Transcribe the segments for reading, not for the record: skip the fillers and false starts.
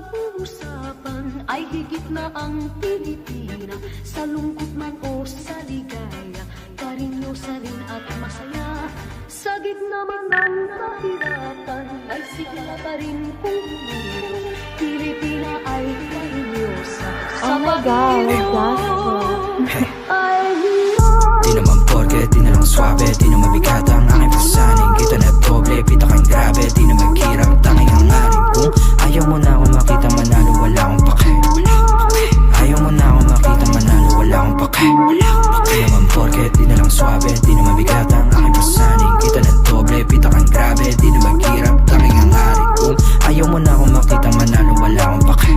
pag-uusapan ay higit na ang Pilipina. Sa lungkot man o sa ligaya, karinyosa rin at masaya. Sa gitna man ng kahirapan ay sigla pa rin kung umiro. Pilipina ay karinyosa. Oh my God, ay hero. Di naman porke, di na lang swabe, di na mabigat ang aking pasaning. Kita na doble, pita kang grabe, di na maghirap, tanging ang aring. Kung ayaw mo na ako makita manalo, wala akong pake. Ayaw mo na ako makita manalo, wala akong pake. Di naman porke, di na lang swabe, di na mabigat ang aking pasaning. Kita na doble, pita kang grabe, di na maghirap, tanging ang aring. Kung ayaw mo na ako makita manalo, wala akong pake.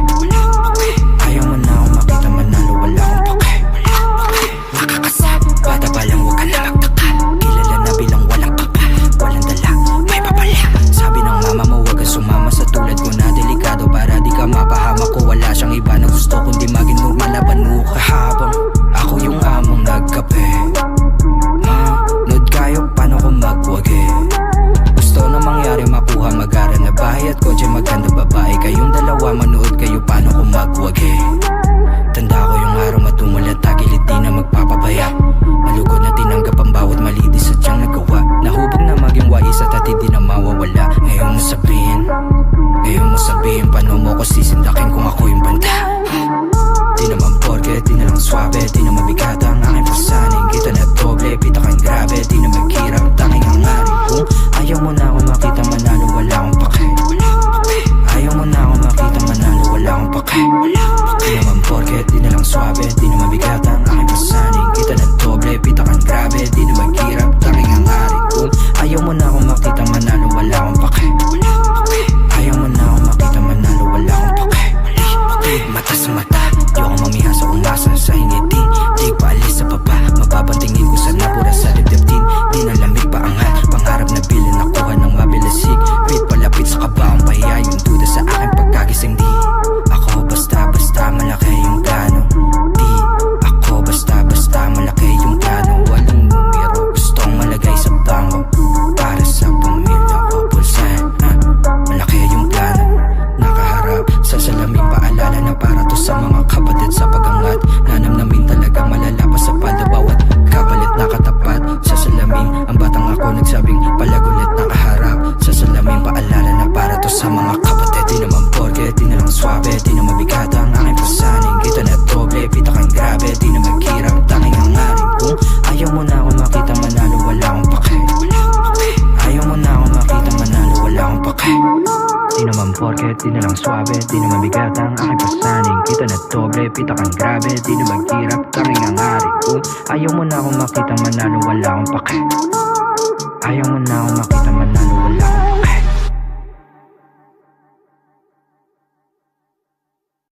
Ayaw mo na ako makita manalo, wala akong pake. Nakakasab, bata pa lang, huwag ka na magtaka. Kilala na bilang walang kapa, walang dala, may papala. Sabi ng mama mo, huwag kang sumama sa tulad ko na delikado. Para di ka mapahamak ko, wala siyang iba na gusto kundi maging normal na banuka. Habang ako yung among nagkape, manood kayo, paano ko magwagi. Gusto na mangyari, makuha, mag-aral na bahay at kotse, maganda babae. Kayong dalawa, manood kayo, paano ko magwagi. Tanda ko yung araw matungal at tagilid, di na magpapabaya. Malugod na tinanggap ang bawat mali, di sadyang nagawa. Nahubog na maging wais at hindi na mawawala. Ngayon mo sabihin, paano mo ko sisindakin kung ako yung banda. Di naman porke, di na lang swabe, di na mabigat ang aking pasaning. Kita na doble, pita kang grabe, di na maghirap, tanging ang aring. Kung ayaw mo na ako makita manalo, wala akong pake. Ayaw mo na ako makita manalo, wala akong pake. Di naman porke, di na lang swabe, di na mabigat ang aking pasaning. Kita na doble, pita kang grabe, di na maghirap, tanging ang aring. Kung ayaw mo na ako makita manalo, wala akong pake. Ayaw mo na ako makita manalo, wala akong pake. Mata sa mata, di ako mamiha sa umasa sa ingitin. Di paalis sa baba, mababantingin ko sa napura sa dibdib. Di na lamig paangat, pangarap na bilin nakuha ng mabilisig. Wait palapit sa kabaong pahiya, yung duda sa aking pagkagising. Di ako basta-basta malaki yung plano. Di ako basta-basta malaki yung plano. Walang numero, gustong malagay sa bangko. Para sa pamilya ko, pulsan, malaki yung plano. Nakaharap sa salamin, paalala na para to sa mga kapatid sa pagangat. Nanamnamin talagang malalapas sa palda, bawat kapalit nakatapat sa salamin. Ang batang ako nagsabing palagulit nakaharap sa salamin, paalala na para to sa mga kapatid. Di naman porke, di na lang swabe, di na mabigat ang aking pasaning. Kita na doble, pita kang grabe, di na maghirap, tanging ang aring. Kung ayaw mo na ako makita manalo, wala akong pake. Ayaw mo na ako makita manalo, wala akong pake. Di naman porke, di na lang swabe, di na mabigat ang aking pasaning. Kita na doble, pita kang grabe, di na maghirap, tanging ang aring. Kung ayaw mo na ako makita manalo, wala akong pake. Ayaw mo na ako makita manalo, wala akong pake.